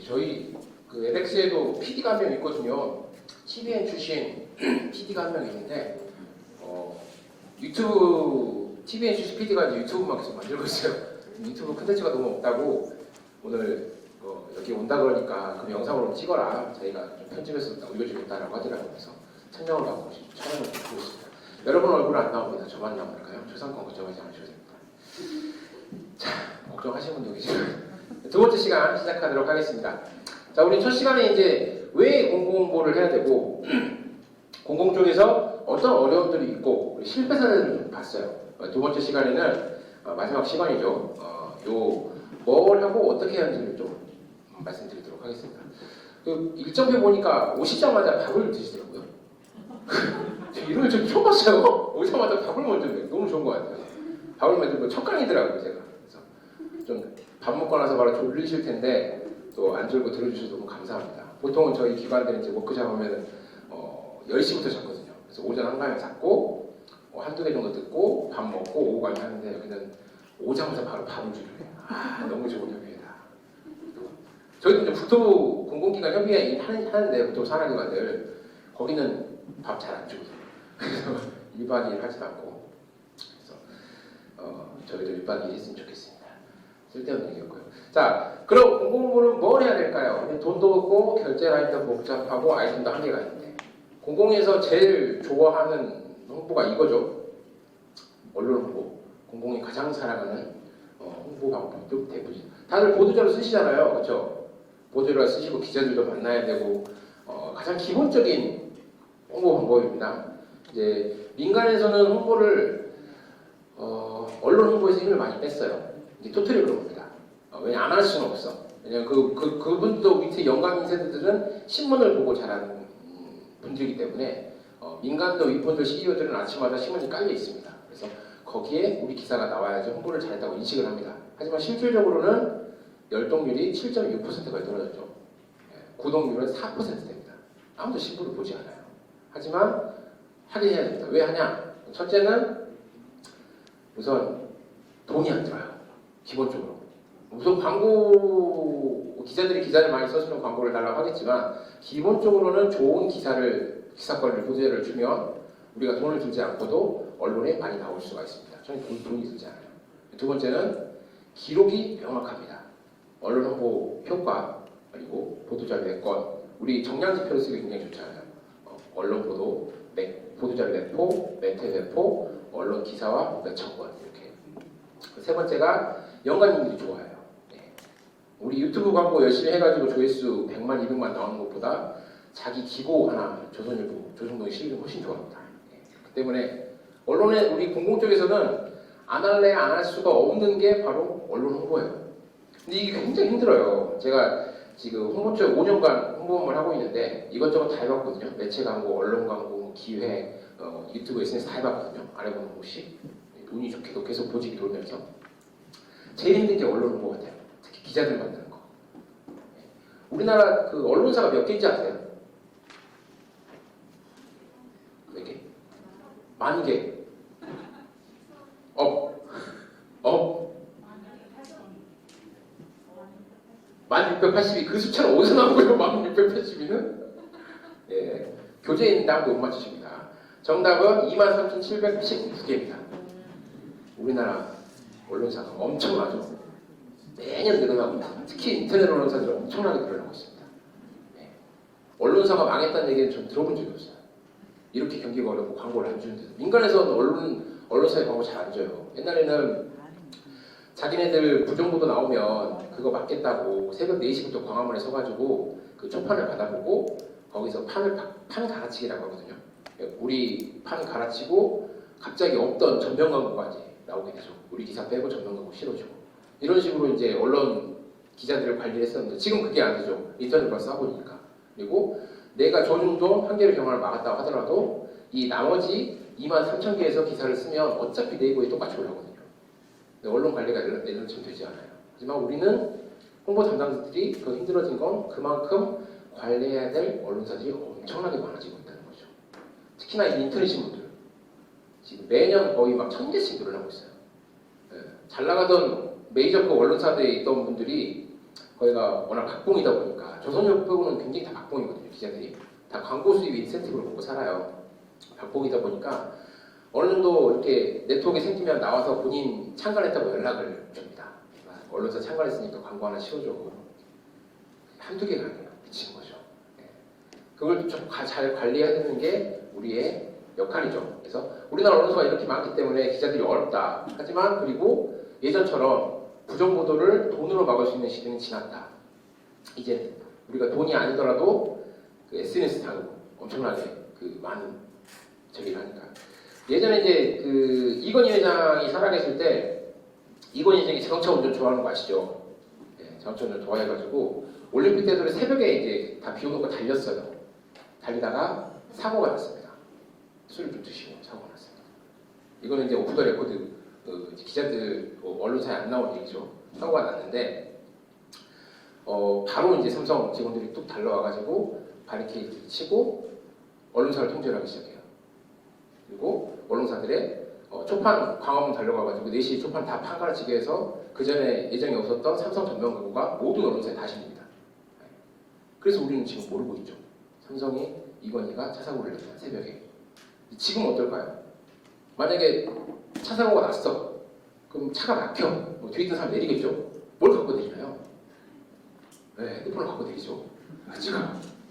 저희 그 에덱스에도 PD가 한 명 있거든요. TVN 출신 PD가 한 명 있는데 유튜브 TVN 출신 PD가 이제 유튜브만 계속 만들고 있어요. 유튜브 컨텐츠가 너무 없다고 오늘 여기 온다 그러니까 그 영상으로 찍어라. 저희가 좀 편집해서 올려주겠다라고 하더라고요. 그래서 천명을 받고 촬영을 듣고 있습니다. 여러분 얼굴 안 나옵니다. 저만 나올까요? 초상권 걱정하지 않으셔도 됩니다. 자, 걱정하시는 분도 계시죠? 두 번째 시간 시작하도록 하겠습니다. 자, 우리 첫 시간에 이제 왜 공공홍보를 해야 되고 공공 쪽에서 어떤 어려움들이 있고 실패 사례를 좀 봤어요. 두 번째 시간에는 마지막 시간이죠. 뭘 하고 어떻게 하는지를 좀 말씀드리도록 하겠습니다. 그 일정표 보니까 오시자마자 밥을 드시더라고요. 이런 걸 좀 처음 봤어요. 오자마자 밥을 먼저 먹어요. 너무 좋은 것 같아요. 밥을 먼저 먹고 첫 강이더라고요, 제가. 그래서 좀 밥 먹고 나서 바로 졸리실 텐데 또 안 졸고 들어주셔서 너무 감사합니다. 보통은 저희 기관들은 이제 워크샵 하면은 10시부터 잤거든요. 그래서 오전 한강에 잤고 한두 개 정도 듣고 밥 먹고 오후 가면 하는데 여기는 오자마자 바로 밥을 주려고 너무 좋은 협의회다. 저희도 이제 국토부 공공기관 협의회 하는데 국토부 산하기관들 거기는 밥 잘 안 주거든요. 그래서 1박 2일 하지도 않고 그래서 저희도 1박 2일 했으면 좋겠습니다. 쓸데없는 얘기였고요. 자, 그럼 공공홍보는 뭘 해야 될까요? 돈도 없고 결제 라인도 복잡하고 아이템도 한계가 있는데 공공에서 제일 좋아하는 홍보가 이거죠. 언론 홍보. 공공이 가장 사랑하는 홍보 방법도 대부분. 다들 보도자료 쓰시잖아요. 그렇죠? 보도자료 쓰시고 기자들도 만나야 되고 가장 기본적인 홍보 방법입니다. 이제 민간에서는 홍보를 언론 홍보에서 힘을 많이 뺐어요. 이제 토탈이 그런 겁니다. 왜냐 안 할 수는 없어. 왜냐면 그분도 밑에 영감 세대들은 신문을 보고 자라는 분들이기 때문에 민간도 윗분들 CEO들은 아침마다 신문이 깔려 있습니다. 그래서 거기에 우리 기사가 나와야지 홍보를 잘했다고 인식을 합니다. 하지만 실질적으로는 열동률이 7.6%가 떨어졌죠. 구독률은 4%됩니다. 아무도 신문을 보지 않아요. 하지만 하긴 해야 됩니다. 왜 하냐? 첫째는 우선 돈이 안 들어요. 기본적으로. 우선 광고, 기자를 많이 써주면 광고를 달라고 하겠지만 기본적으로는 좋은 기사거리를, 보도자료를 주면 우리가 돈을 주지 않고도 언론에 많이 나올 수가 있습니다. 저는 돈이 들지 않아요. 두 번째는 기록이 명확합니다. 언론 홍보 효과, 그리고 보도자료의 건, 우리 정량지표를 쓰기 굉장히 좋잖아요. 언론 보도, 보도자료 배포, 매체 배포, 언론 기사와 몇천 건 이렇게. 세 번째가 연관님들이 좋아요. 네. 우리 유튜브 광고 열심히 해가지고 조회수 100만, 200만 나오는 것보다 자기 기고 하나 조선일보, 조선동이 실리면 훨씬 좋아합니다. 네. 그 때문에 언론에 우리 공공 쪽에서는 안 할래 안 할 수가 없는 게 바로 언론 홍보예요. 근데 이게 굉장히 힘들어요. 제가 지금 홍보 쪽 5년간 홍보를 하고 있는데 이것저것 다 해봤거든요. 매체 광고, 언론 광고, 기획, 유튜브 SNS 다 해봤거든요. 안 해보는 혹시 운이 좋게도 계속 보직이 돌면서 제일 힘든 게 언론 홍보 같아요. 특히 기자들 만나는 거. 우리나라 그 언론사가 몇 개인지 아세요? 몇 개? 10,000개. 업. 1682. 그 숫자는 어디서 나온 거예요? 1682는? 예. 교재인당 못 맞추십니다. 정답은 23,719개입니다. 우리나라 언론사가 엄청나죠. 매년 늘어나고 있다. 특히 인터넷 언론사들은 엄청나게 늘어나고 있습니다. 네. 언론사가 망했다는 얘기는 전 들어본 적이 없어요. 이렇게 경기가 어렵고 광고를 안 주는데 민간에서는 언론사에 광고 잘 안 줘요. 옛날에는 자기네들 부정보도 나오면 그거 맞겠다고 새벽 4시부터 광화문에 서가지고 그 초판을 받아보고 거기서 판 갈아치기라고 하거든요. 우리 판 갈아치고 갑자기 없던 전면 광고까지 나오게 되죠. 우리 기사 빼고 전면 광고 실어주고 이런 식으로 이제 언론 기자들을 관리를 했었는데 지금 그게 안 되죠. 인터넷으로 써보니까. 그리고 내가 저 정도 한겨레 경향을 막았다고 하더라도 이 나머지 23,000개에서 기사를 쓰면 어차피 네이버에 똑같이 올라오거든요. 근데 언론 관리가 예전처럼 되지 않아요. 하지만 우리는 홍보 담당자들이 더 힘들어진 건 그만큼 관리해야 될 언론사들이 엄청나게 많아지고 있다는 거죠. 특히나 이 인터넷 신문들 지금 매년 거의 막 1,000개씩 늘어나고 있어요. 네. 잘 나가던 메이저급 언론사들에 있던 분들이 거기가 워낙 박봉이다 보니까 조선일보 빼고는 굉장히 다 박봉이거든요. 기자들이 다 광고 수입 인센티브를 먹고 살아요. 박봉이다 보니까 어느 정도 이렇게 네트워크가 생기면 나와서 본인 참관했다고 연락을 줍니다. 언론사 참관했으니까 광고 하나 씌워줘. 한두 개가 아니에요. 미친 거죠. 네. 그걸 좀 잘 관리해야 되는 게 우리의 역할이죠. 그래서 우리나라 언론사가 이렇게 많기 때문에 기자들이 어렵다. 하지만 그리고 예전처럼 부정보도를 돈으로 막을 수 있는 시대는 지났다. 이제 우리가 돈이 아니더라도 그 SNS 타고 엄청나게 그 많은 저기를 하니까. 예전에 이제 그 이건희 회장이 살아계실 때 이건희 회장이 자동차 운전 좋아하는 거 아시죠? 네, 자동차 운전 좋아해가지고 올림픽 때도 새벽에 이제 다 비워놓고 달렸어요. 달리다가 사고가 났습니다. 술을 좀 드시고 사고가 났습니다. 이거는 이제 오프 더 레코드 기자들 언론사에 안 나온 얘기죠. 사고가 났는데 바로 이제 삼성 직원들이 뚝 달려와가지고 바리케이트를 치고 언론사를 통제를 하기 시작해요. 그리고 언론사들의 초판 광화문 달려가가지고 4시에 초판 다 판가르치게 해서 그 전에 예정에 없었던 삼성 전면 광고가 모든 언론사에 다 실립니다. 그래서 우리는 지금 모르고 있죠. 삼성이 이건희가 차 사고를 냈다 새벽에. 지금 어떨까요? 만약에 차 사고가 났어. 그럼 차가 막혀. 뭐 뒤에 있던 사람 내리겠죠? 뭘 갖고 내리나요? 네, 핸드폰을 갖고 내리죠. 지금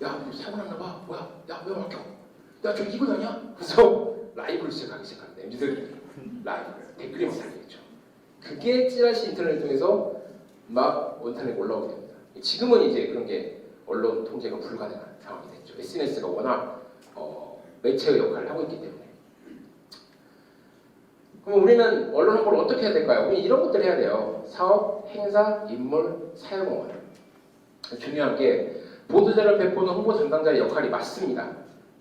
야, 사고 났나 봐. 뭐야? 야, 왜 막혀? 야, 저 이건 아니야? 그래서 라이브를 시작하기 시작합니다. MZ들이 라이브를 댓글이 막 달리겠죠. 그게 찌라시 인터넷을 통해서 막 원탄에 올라오게 됩니다. 지금은 이제 그런 게 언론 통제가 불가능한 상황이 됐죠. SNS가 워낙 매체의 역할을 하고 있기 때문에. 그럼 우리는 언론 홍보를 어떻게 해야 될까요? 우리 이런 것들을 해야 돼요. 사업, 행사, 인물, 사회공헌. 중요한 게 보도자료 배포는 홍보 담당자의 역할이 맞습니다.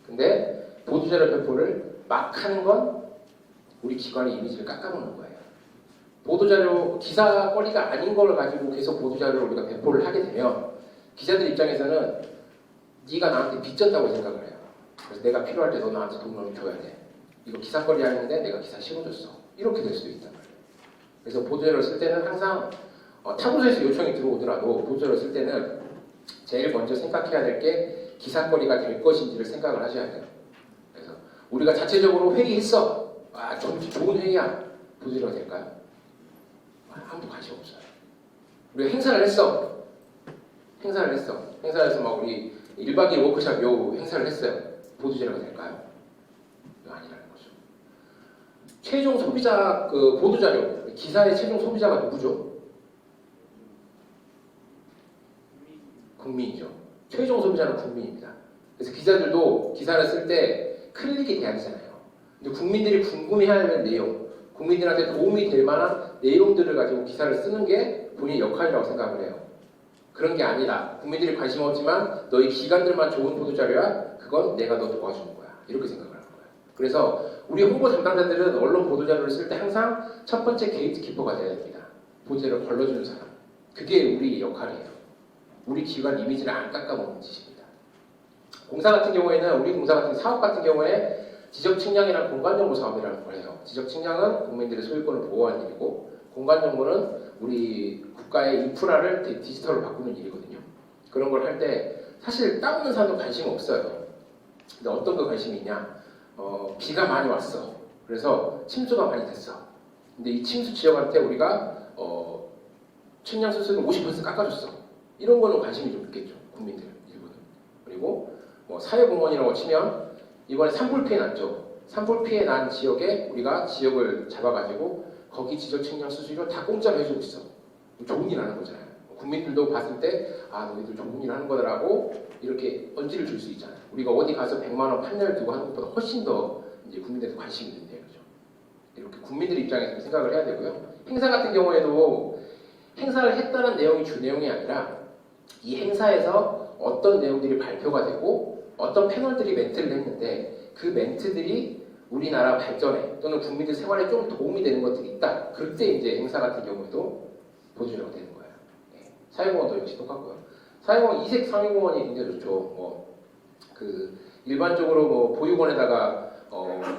근데 보도자료 배포를 막 하는 건 우리 기관의 이미지를 깎아먹는 거예요. 보도자료, 기사거리가 아닌 걸 가지고 계속 보도자료를 우리가 배포를 하게 되면 기자들 입장에서는 네가 나한테 빚졌다고 생각을 해요. 그래서 내가 필요할 때 너 나한테 돈을 줘야 돼. 이거 기사거리 아닌데 내가 기사 실어줬어. 이렇게 될 수도 있단 말이에요. 그래서 보도자료를 쓸 때는 항상 타부서에서 요청이 들어오더라도 보도자료를 쓸 때는 제일 먼저 생각해야 될 게 기사거리가 될 것인지를 생각을 하셔야 돼요. 그래서 우리가 자체적으로 회의했어. 좋은 회의야. 보도자료가 될까요? 아무도 관심 없어요. 우리가 행사를 했어. 행사를 해서 막 우리 1박 2일 워크숍 요 행사를 했어요. 보도자료가 될까요? 아니라는 거죠. 최종 소비자 그 보도자료 기사의 최종 소비자가 누구죠? 국민이죠. 최종 소비자는 국민입니다. 그래서 기자들도 기사를 쓸 때 클릭이 돼야 되잖아요. 근데 국민들이 궁금해해야 하는 내용, 국민들한테 도움이 될 만한 내용들을 가지고 기사를 쓰는 게 본인의 역할이라고 생각을 해요. 그런 게 아니라 국민들이 관심 없지만 너희 기관들만 좋은 보도자료야? 그건 내가 너 도와주는 거야. 이렇게 생각을 하는 거예요. 그래서 우리 홍보 담당자들은 언론 보도자료를 쓸 때 항상 첫 번째 게이트키퍼가 돼야 됩니다. 보도자료를 걸러주는 사람. 그게 우리 역할이에요. 우리 기관 이미지를 안 깎아먹는 짓입니다. 공사 같은 경우에는 우리 공사 같은 사업 같은 경우에 지적측량이란 공간정보 사업이라는 걸 해요. 지적측량은 국민들의 소유권을 보호하는 일이고 공간정보는 우리 국가의 인프라를 디지털로 바꾸는 일이거든요. 그런 걸 할 때 사실 땅 없는 사람도 관심 없어요. 근데 어떤 거 관심이 있냐? 비가 많이 왔어. 그래서 침수가 많이 됐어. 근데 이 침수 지역한테 우리가 측량 수수료 50% 깎아줬어. 이런 거는 관심이 좀 있겠죠. 국민들 일부는. 그리고 사회공헌이라고 치면 이번에 산불 피해 났죠. 산불 피해 난 지역에 우리가 지역을 잡아가지고 거기 지적 측량 수수료 다 공짜로 해주고 있어. 좋은 일 하는 거잖아요. 국민들도 봤을 때 너희들 좋은 일 하는 거더라고 이렇게 언지를 줄 수 있잖아요. 우리가 어디 가서 100만 원 판넬 두고 하는 것보다 훨씬 더 이제 국민들한테 관심이 있는데 그죠. 이렇게 국민들 입장에서 생각을 해야 되고요. 행사 같은 경우에도 행사를 했다는 내용이 주 내용이 아니라 이 행사에서 어떤 내용들이 발표가 되고 어떤 패널들이 멘트를 했는데 그 멘트들이 우리나라 발전에 또는 국민들 생활에 좀 도움이 되는 것들이 있다. 그때 이제 행사 같은 경우에도 보조자료가 되는 거예요. 네. 사회공헌도 역시 똑같고요. 사회공헌 이색 상위공헌이 굉장히 좋죠. 일반적으로 보육원에다가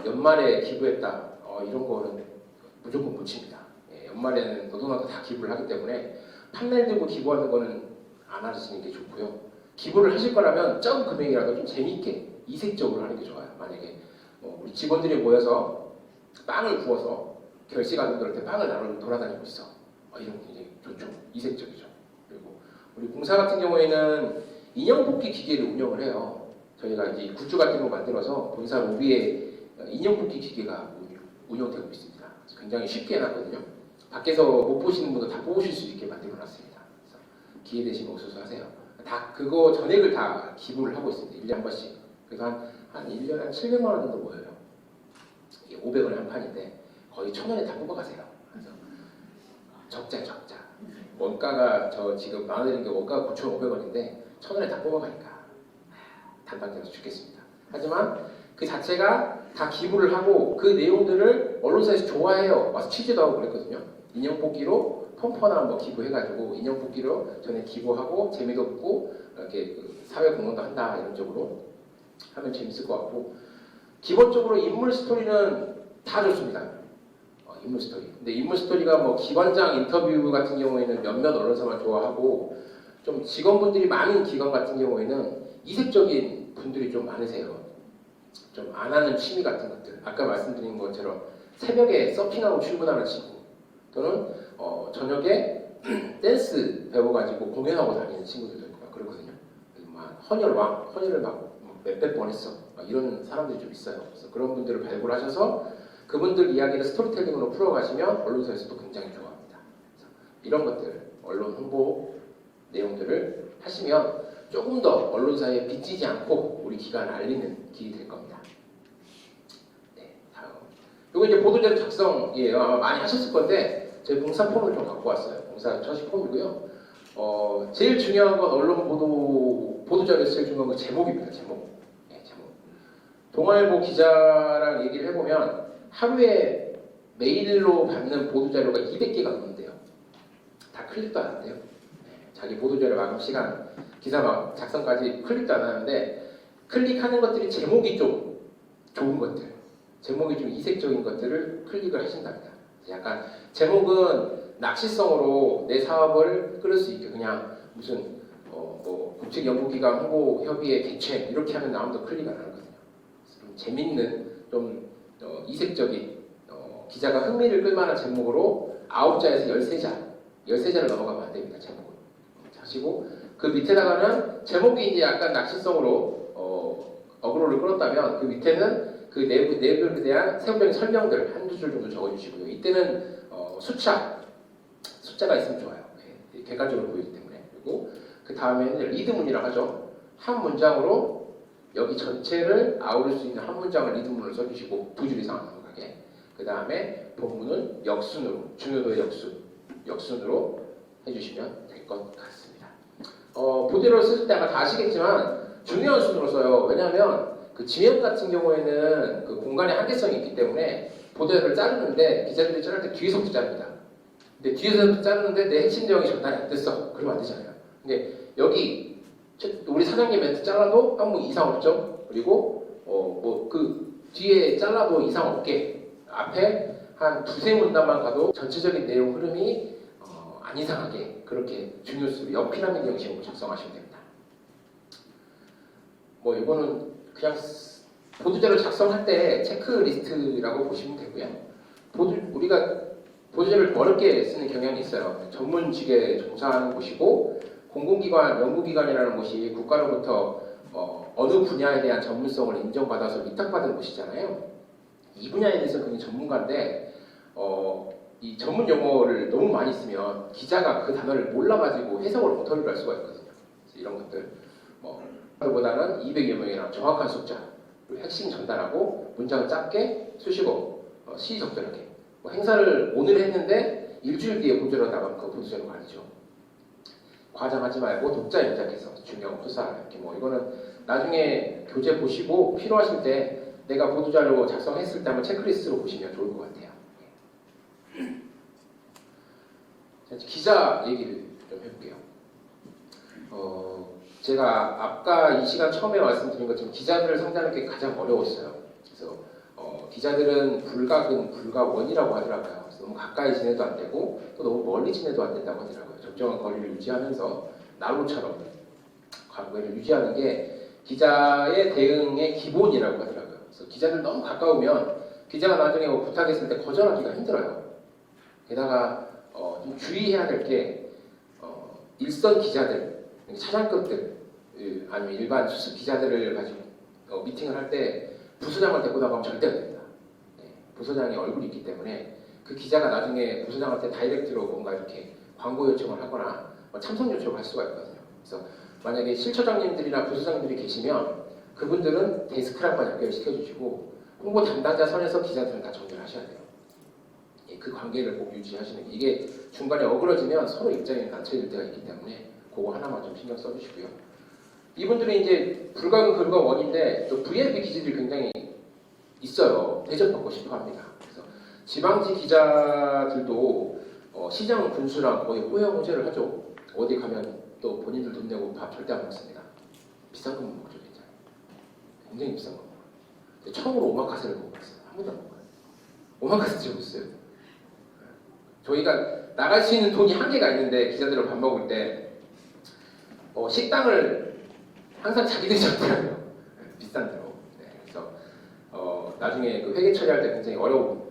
연말에 기부했다. 이런 거는 무조건 못 칩니다. 예, 연말에는 너도나도 다 기부를 하기 때문에 판넬 들고 기부하는 거는 안 하시는 게 좋고요. 기부를 하실 거라면 적 금액이라도 좀 재밌게 이색적으로 하는 게 좋아요. 만약에 우리 직원들이 모여서 빵을 구워서 결식아동들한테 빵을 나누고 돌아다니고 있어. 이런 게 굉장히 좋죠. 이색적이죠. 그리고 우리 공사 같은 경우에는 인형 뽑기 기계를 운영을 해요. 저희가 이제 굿즈 같은 거 만들어서 본사 로비에 인형 뽑기 기계가 운영되고 있습니다. 굉장히 쉽게 해놨거든요. 밖에서 못 보시는 분도 다 뽑으실 수 있게 만들어놨습니다. 그래서 기회 되시면 오셔서 하세요. 다 그거 전액을 다 기부를 하고 있습니다. 1년에 한 번씩. 그래서 한 1년에 한 700만 원 정도 모여요. 이게 500원에 한 판인데 거의 1000원에 다 뽑아가세요. 그래서 적자. 원가가 저 지금 나눠드린 게 원가가 9,500원인데 1000원에 다 뽑아가니까 단방져서 죽겠습니다. 하지만 그 자체가 다 기부를 하고 그 내용들을 언론사에서 좋아해요. 와서 취재도 하고 그랬거든요. 인형 뽑기로 펌퍼나 뭐 기부해가지고 인형 뽑기로 전에 기부하고 재미도 없고 이렇게 사회 공헌도 한다 이런 쪽으로 하면 재밌을 것 같고 기본적으로 인물 스토리는 다 좋습니다. 인물 스토리. 근데 인물 스토리가 뭐 기관장 인터뷰 같은 경우에는 몇몇 언론사만 좋아하고 좀 직원분들이 많은 기관 같은 경우에는 이색적인 분들이 좀 많으세요. 좀 안 하는 취미 같은 것들. 아까 말씀드린 것처럼 새벽에 서핑하고 출근하는 친구 또는 저녁에 댄스 배워가지고 공연하고 다니는 친구들도 있고 그러거든요. 막 헌혈을 막 몇백 번 했어. 이런 사람들이 좀 있어요. 그래서 그런 분들을 발굴하셔서 그분들 이야기를 스토리텔링으로 풀어가시면 언론사에서도 굉장히 좋아합니다. 이런 것들, 언론 홍보 내용들을 하시면 조금 더 언론사에 빚지지 않고 우리 기관을 알리는 길이 될 겁니다. 네, 다음. 이거 이제 보도자료 작성이에요. 아마 많이 하셨을 건데 저희 봉사 폼을 좀 갖고 왔어요. 봉사 처식 폼이고요. 제일 중요한 건 언론 보도자료에서 제일 중요한 건 제목입니다. 제목. 네, 제목. 동아일보 기자랑 얘기를 해보면 하루에 메일로 받는 보도자료가 200개가 넘는데요. 다 클릭도 안 한대요. 자기 보도자료 마감 시간, 기사 작성까지 클릭도 안 하는데 클릭하는 것들이 제목이 좀 좋은 것들, 제목이 좀 이색적인 것들을 클릭을 하신답니다. 약간 제목은 낚시성으로 내 사업을 끌을 수 있게 그냥 무슨 뭐 국책연구기관 홍보협의회 개최 이렇게 하면 아무도 클릭 안 하거든요. 좀 재밌는 좀 이색적인 기자가 흥미를 끌만한 제목으로 9자에서 13자를 넘어가면 안 됩니다. 제목은. 자시고 그 밑에다가는 제목이 이제 약간 낚시성으로 어그로를 끌었다면 그 밑에는 그 내부에 대한 세부적인 설명들 한두 줄 정도 적어주시고요. 이때는 숫자가 있으면 좋아요. 네, 객관적으로 보이기 때문에. 그리고 그 다음에는 리드문이라고 하죠. 한 문장으로 여기 전체를 아우를 수 있는 한 문장을 리드문으로 써주시고 2줄 이상 안 넘어가게. 그 다음에 본문은 역순으로, 중요도의 역순으로 해주시면 될 것 같습니다. 보도를 쓸 때 아마 다 아시겠지만 중요한 순으로 써요. 왜냐하면 그 지명 같은 경우에는 그 공간의 한계성이 있기 때문에 보도를 자르는데 기자들이 자를 때 뒤에서부터 자릅니다. 근데 뒤에서부터 자르는데 내 핵심 내용이 전달이 안 됐어. 그러면 안 되잖아요. 근데 여기 우리 사장님 멘트 잘라도 아무 이상 없죠. 그리고 뭐 그 뒤에 잘라도 이상 없게 앞에 한 두세 문단만 가도 전체적인 내용 흐름이 안 이상하게 그렇게 중요수 옆피라미드 형식으로 작성하시면 됩니다. 뭐 이거는 그냥 보도자료 작성할 때 체크리스트라고 보시면 되고요. 우리가 보도자료를 어렵게 쓰는 경향이 있어요. 전문직에 종사하는 곳이고 공공기관, 연구기관이라는 곳이 국가로부터 어느 분야에 대한 전문성을 인정받아서 위탁받은 곳이잖아요. 이 분야에 대해서 굉장히 전문가인데 이 전문 용어를 너무 많이 쓰면 기자가 그 단어를 몰라가지고 해석을 못하기로 할 수가 있거든요. 그래서 이런 것들 보다는 200여 명이랑 정확한 숫자 그리고 핵심 전달하고 문장을 짧게 수식어 시적절하게 행사를 오늘 했는데 일주일 뒤에 보도자료 나가면 그 보도자료가 아니죠. 과장하지 말고 독자 입장에서 중요한 후사 이렇게 이거는 나중에 교재 보시고 필요하실 때 내가 보도자료 작성했을 때 한번 체크리스트로 보시면 좋을 것 같아요. 기자 얘기를 좀 해볼게요. 제가 아까 이 시간 처음에 말씀드린 것처럼 기자들을 상대하는 게 가장 어려웠어요. 그래서 기자들은 불가근, 불가원이라고 하더라고요. 그래서 너무 가까이 지내도 안 되고 또 너무 멀리 지내도 안 된다고 하더라고요. 적정한 거리를 유지하면서 난로처럼 관계를 유지하는 게 기자의 대응의 기본이라고 하더라고요. 그래서 기자들 너무 가까우면 기자가 나중에 뭐 부탁했을 때 거절하기가 힘들어요. 게다가 좀 주의해야 될 게 일선 기자들, 차장급들 아니면 일반 수습 기자들을 가지고 미팅을 할 때 부소장을 데리고 나가면 절대 안 됩니다. 네, 부소장이 얼굴이 있기 때문에 그 기자가 나중에 부소장한테 다이렉트로 뭔가 이렇게 광고 요청을 하거나 참석 요청을 할 수가 있거든요. 그래서 만약에 실처장님들이나 부소장들이 계시면 그분들은 데스크랑만 연결시켜 주시고 홍보 담당자 선에서 기자들은 다 정리하셔야 돼요. 예, 그 관계를 꼭 유지하시는 게 이게 중간에 어그러지면 서로 입장이 낮춰질 때가 있기 때문에 그거 하나만 좀 신경 써주시고요. 이분들은 이제 불가근 불가원인데 또 VIP 기자들이 굉장히 있어요. 대접받고 싶어 합니다. 그래서 지방지 기자들도 시장 군수랑 거의 호영호제를 하죠. 어디 가면 또 본인들 돈 내고 밥 절대 안 먹습니다. 비싼 거 먹죠, 굉장히. 굉장히 비싼 거 먹어요. 처음으로 오마카세를 먹어봤어요. 한 번도 안 먹어요. 오마카세 드셔보셨어요? 저희가 나갈 수 있는 돈이 한계가 있는데 기자들은 밥 먹을 때 식당을 항상 자기들이 잡더라고요. 비싼 데로. 네, 그래서 나중에 그 회계 처리할 때 굉장히 어려운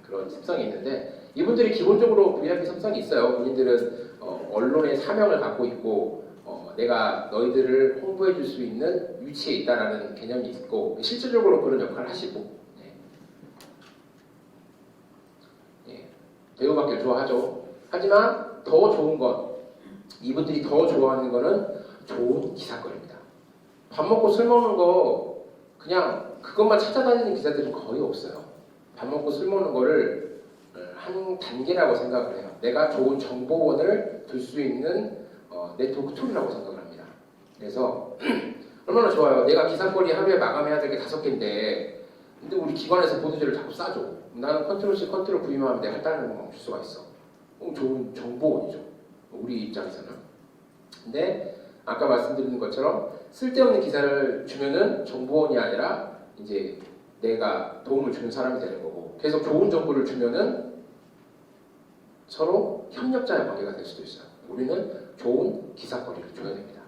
그런 습성이 있는데 이분들이 기본적으로 VIP 습성이 있어요. 본인들은 언론의 사명을 갖고 있고 내가 너희들을 홍보해 줄 수 있는 위치에 있다라는 개념이 있고 실질적으로 그런 역할을 하시고 네. 네. 대우받기를 좋아하죠. 하지만 더 좋은 건 이분들이 더 좋아하는 거는 좋은 기사거리입니다. 밥 먹고 술 먹는 거 그냥 그것만 찾아다니는 기자들은 거의 없어요. 밥 먹고 술 먹는 거를 한 단계라고 생각을 해요. 내가 좋은 정보원을 둘 수 있는 네트워크 툴이라고 생각을 합니다. 그래서 얼마나 좋아요. 내가 기사거리 하루에 마감해야 될 게 5개인데 근데 우리 기관에서 보도자를 자꾸 싸줘. 나는 컨트롤 C, 컨트롤 V만 하면 내가 할당하는 거 멈출 수가 있어. 좋은 정보원이죠. 우리 입장에서는. 근데 아까 말씀드린 것처럼 쓸데없는 기사를 주면은 정보원이 아니라 이제 내가 도움을 주는 사람이 되는 거고 계속 좋은 정보를 주면은 서로 협력자의 관계가 될 수도 있어요. 우리는 좋은 기사거리를 줘야 됩니다.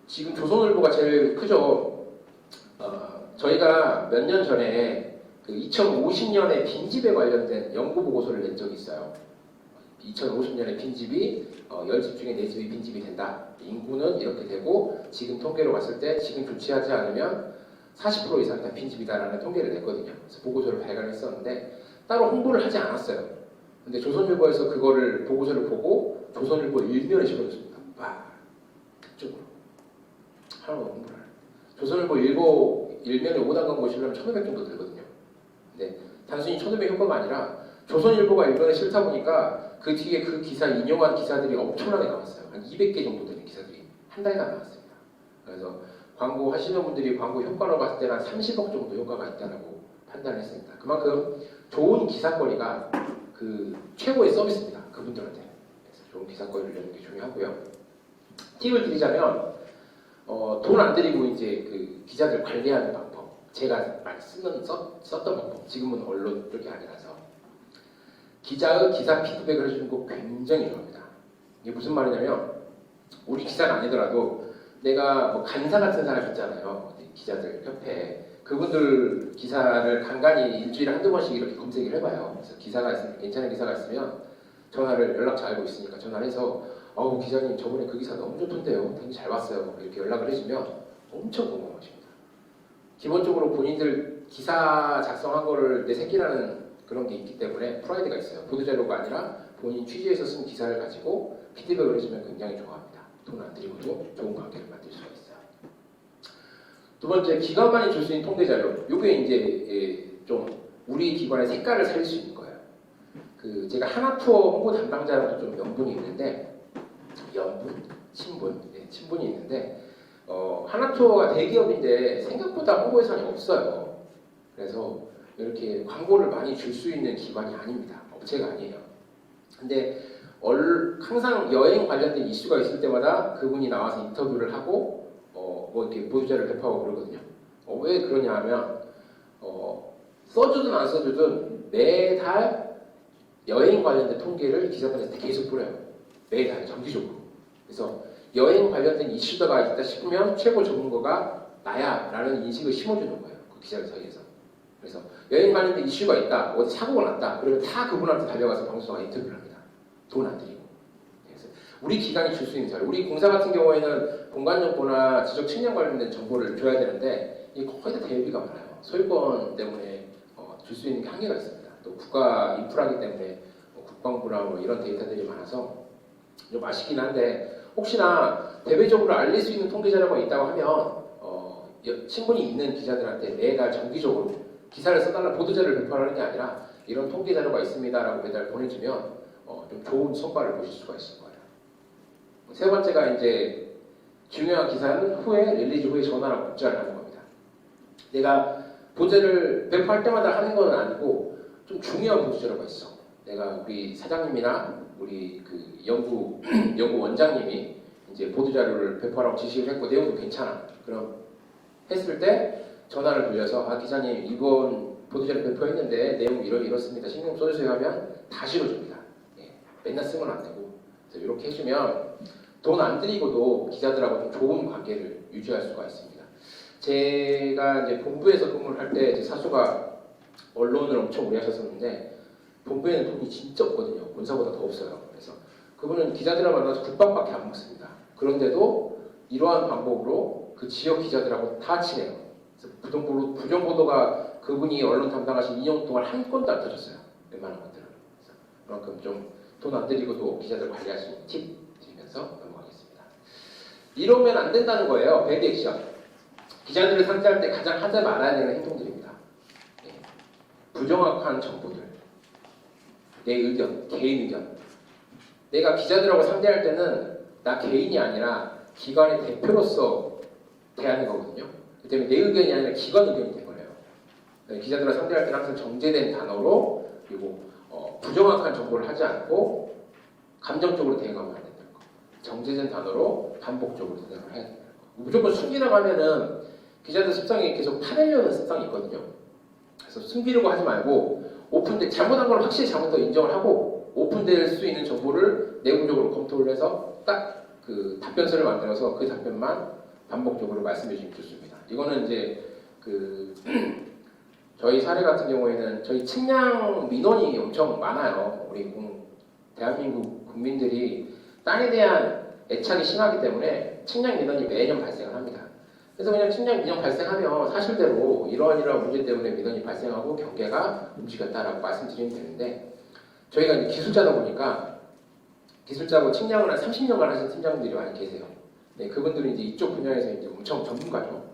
지금 조선일보가 제일 크죠. 저희가 몇 년 전에 그 2050년에 빈집에 관련된 연구 보고서를 낸 적이 있어요. 2050년에 빈집이 10집 중에 4집이 빈집이 된다. 인구는 이렇게 되고 지금 통계로 봤을 때 지금 조치하지 않으면 40% 이상 다 빈집이다라는 통계를 냈거든요. 그래서 보고서를 발간했었는데 따로 홍보를 하지 않았어요. 근데 조선일보에서 그거를 보고서를 보고 조선일보 일면에 실어줬습니다. 그쪽으로 하나도 홍보를 안 해요. 조선일보 일면에 5단 광고 실려면 1,500 정도 들거든요. 근데 단순히 1,500 효과가 아니라 조선일보가 일면에 싫다 보니까 그 뒤에 그 기사 인용한 기사들이 엄청나게 나왔어요. 한 200개 정도 되는 기사들이 한 달에 다 나왔습니다. 그래서 광고 하시는 분들이 광고 효과로 봤을 때는 한 30억 정도 효과가 있다고 판단을 했습니다. 그만큼 좋은 기사거리가 그 최고의 서비스입니다. 그분들한테. 그래서 좋은 기사거리를 내는 게 중요하고요. 팁을 드리자면 돈 안 들이고 이제 그 기자들 관리하는 방법. 제가 많이 썼던 방법. 지금은 언론 쪽이 아니라서 기자의 기사 피드백을 해주는 거 굉장히 좋아합니다. 이게 무슨 말이냐면 우리 기사는 아니더라도 내가 뭐 간사 같은 사람 있잖아요. 기자들 협회 그분들 기사를 간간히 일주일에 한두 번씩 이렇게 검색을 해봐요. 그래서 기사가 있으면 괜찮은 기사가 있으면 전화를 연락처 알고 있으니까 전화를 해서 기자님 저번에 그 기사 너무 좋던데요. 되게 잘 봤어요. 이렇게 연락을 해주면 엄청 궁금하십니다. 기본적으로 본인들 기사 작성한 거를 내 새끼라는 그런 게 있기 때문에 프라이드가 있어요. 보도자료가 아니라 본인 취재해서 쓴 기사를 가지고 피드백을 해주면 굉장히 좋아합니다. 돈 안 들이고도 좋은 관계를 만들 수가 있어요. 두 번째, 기관만이 줄 수 있는 통계자료. 이게 이제 좀 우리 기관의 색깔을 살릴 수 있는 거예요. 제가 하나투어 홍보 담당자라도 좀 명분이 있는데 친분이 있는데 하나투어가 대기업인데 생각보다 홍보 예산이 없어요. 그래서 이렇게 광고를 많이 줄 수 있는 기관이 아닙니다. 업체가 아니에요. 근데 항상 여행 관련된 이슈가 있을 때마다 그분이 나와서 인터뷰를 하고 뭐 이렇게 보도자를 배포하고 그러거든요. 왜 그러냐 하면 써주든 안 써주든 매달 여행 관련된 통계를 기자들한테 계속 뿌려요. 매달 정기적으로. 그래서 여행 관련된 이슈가 있다 싶으면 최고 전문가가 나야 라는 인식을 심어주는 거예요. 그 기자들 사이에서. 그래서 여행 관련된 이슈가 있다, 어디 사고가 났다, 그러면 다 그분한테 달려가서 방송사가 인터뷰를 합니다. 돈 안 들이고. 그래서 우리 기관이 줄 수 있는 자료, 우리 공사 같은 경우에는 공간 정보나 지적 측량 관련된 정보를 줘야 되는데 이게 거의 다 대여비가 많아요. 소유권 때문에 줄 수 있는 게 한계가 있습니다. 또 국가 인프라이기 때문에 국방부나 뭐 이런 데이터들이 많아서 좀 아쉽긴 한데 혹시나 대외적으로 알릴 수 있는 통계 자료가 있다고 하면 신분이 있는 기자들한테 매달 정기적으로 기사를 써달라 보도 자료를 배포하는 게 아니라 이런 통계 자료가 있습니다라고 매달 보내주면 좀 좋은 성과를 보실 수가 있을 거예요. 세 번째가 이제 중요한 기사는 후에 릴리즈 후에 전화랑 문자를 하는 겁니다. 내가 보도자를 배포할 때마다 하는 건 아니고 좀 중요한 보도 자료가 있어. 내가 우리 사장님이나 우리 그 연구 원장님이 이제 보도 자료를 배포하라고 지시를 했고 내용도 괜찮아. 그럼 했을 때 전화를 돌려서 기자님 이번 보도자료 배포했는데 내용 이렇습니다. 신경 써주세요 하면 다 실어줍니다. 예, 맨날 쓰면 안 되고 그래서 이렇게 해주면 돈 안 들이고도 기자들하고 좀 좋은 관계를 유지할 수가 있습니다. 제가 이제 본부에서 근무를 할 때 제 사수가 언론을 엄청 오래 하셨었는데 본부에는 돈이 진짜 없거든요. 본사보다 더 없어요. 그래서 그분은 기자들을 만나서 국밥밖에 안 먹습니다. 그런데도 이러한 방법으로 그 지역 기자들하고 다 친해요. 그래서 부정보도가 그분이 언론 담당하신 2년 동안 한 건도 안 터졌어요. 웬만한 것들은. 그래서 그만큼 좀 돈 안 들이고도 기자들 관리할 수 있는 팁 드리면서 넘어가겠습니다. 이러면 안 된다는 거예요. 배드 액션. 기자들을 상대할 때 가장 하지 말아야 되는 행동들입니다. 네. 부정확한 정보들. 내 의견, 개인 의견. 내가 기자들하고 상대할 때는 나 개인이 아니라 기관의 대표로서 대하는 거거든요. 그 때문에 내 의견이 아니라 기관 의견이 돼버려요. 기자들과 상대할 때는 항상 정제된 단어로 그리고 부정확한 정보를 하지 않고 감정적으로 대응하면 안 된다는 거. 정제된 단어로 반복적으로 대응을 해야 된다는 거. 무조건 숨기라고 하면은 기자들 습성이 계속 파내려는 습성이 있거든요. 그래서 숨기려고 하지 말고 오픈돼 잘못한 걸 확실히 잘못하고 인정을 하고 오픈될 수 있는 정보를 내부적으로 검토를 해서 딱 그 답변서를 만들어서 그 답변만 반복적으로 말씀해 주시면 좋습니다. 이거는 이제 그 저희 사례 같은 경우에는 저희 측량 민원이 엄청 많아요. 우리 대한민국 국민들이 땅에 대한 애착이 심하기 때문에 측량 민원이 매년 발생을 합니다. 그래서 그냥 측량 민원 발생하면 사실대로 이러한 문제 때문에 민원이 발생하고 경계가 움직였다라고 말씀드리면 되는데 저희가 이제 기술자다 보니까 기술자고 측량을 한 30년간 하신 팀장님들이 많이 계세요. 네, 그분들은 이제 이쪽 분야에서 이제 엄청 전문가죠.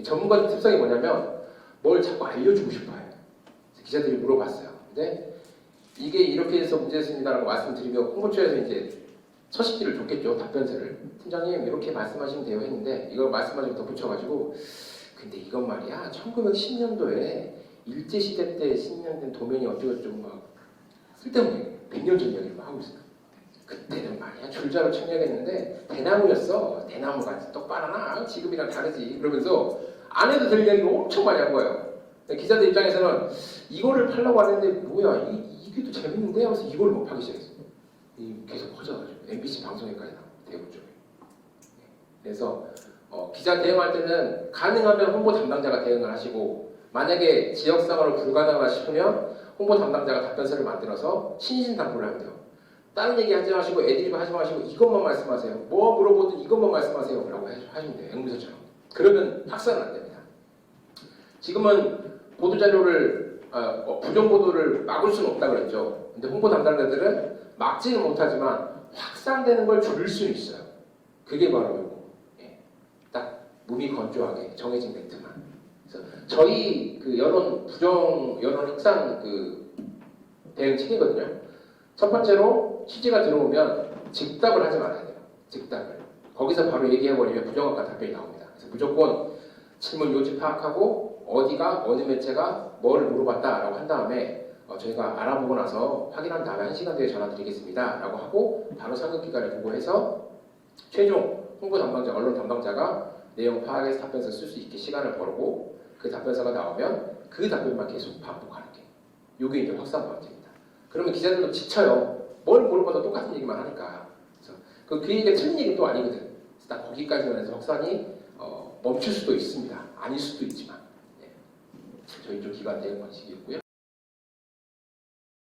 전문가적 특성이 뭐냐면 뭘 자꾸 알려주고 싶어요. 기자들이 물어봤어요. 근데 이게 이렇게 해서 문제였습니다라고 말씀드리면 홍보처에서 이제 서식지를 줬겠죠. 답변서를. 팀장님 이렇게 말씀하시면 돼요 했는데 이걸 말씀하시고 덧붙여가지고 근데 이건 말이야 1910년도에 일제시대 때 신년된 도면이 어쩌고저쩌고 막 쓸데없는 100년 전 이야기를 막 하고 있어요. 그때는 말이야 줄자로 청약했는데 대나무였어. 대나무가 똑바로나 지금이랑 다르지. 그러면서 안 해도 될 이야기를 엄청 많이 한 거예요. 기자들 입장에서는 이거를 팔려고 하는데 뭐야 이게 또 재밌는데 하면서 이걸 못 파기 시작했어요. 계속 커져가지고 MBC 방송에까지 나오고 대구 쪽에. 그래서 기자 대응할 때는 가능하면 홍보 담당자가 대응을 하시고 만약에 지역상으로 불가능하다 싶으면 홍보 담당자가 답변서를 만들어서 신신당부를 하면 돼요. 다른 얘기 하지 마시고 애드리브 하지 마시고 이것만 말씀하세요. 뭐 물어보든 이것만 말씀하세요 라고 하시면 돼요. 앵무새처럼. 그러면 학살은 안 됩니다. 지금은 보도자료를 부정보도를 막을 수는 없다 그랬죠. 근데 홍보 담당자들은 막지는 못하지만 확산되는 걸 줄일 수는 있어요. 그게 바로 이거. 예. 딱 몸이 건조하게 정해진 멘트만. 그래서 저희 그 여론 확산 그 대응책이거든요. 첫 번째로 취재가 들어오면 즉답을 하지 말아야 돼요. 즉답을. 거기서 바로 얘기해버리면 부정확한 답변이 나옵니다. 그래서 무조건 질문 요지 파악하고 어디가 어느 매체가 뭐를 물어봤다라고 한 다음에 저희가 알아보고 나서 확인한 다음에 1시간 뒤에 전화드리겠습니다 라고 하고 바로 상급기관에 보고해서 최종 홍보 담당자, 언론 담당자가 내용 파악해서 답변서 쓸 수 있게 시간을 벌고 그 답변서가 나오면 그 답변만 계속 반복하는 게 요게 이제 확산 방지입니다. 그러면 기자들도 지쳐요. 뭘 물어봐도 똑같은 얘기만 하니까. 그래서 그 얘기가 틀린 얘기는 또 아니거든. 그래서 딱 거기까지만 해서 확산이 멈출 수도 있습니다. 아닐 수도 있지만. 네. 저희 쪽 기관 대응 방식이었고요.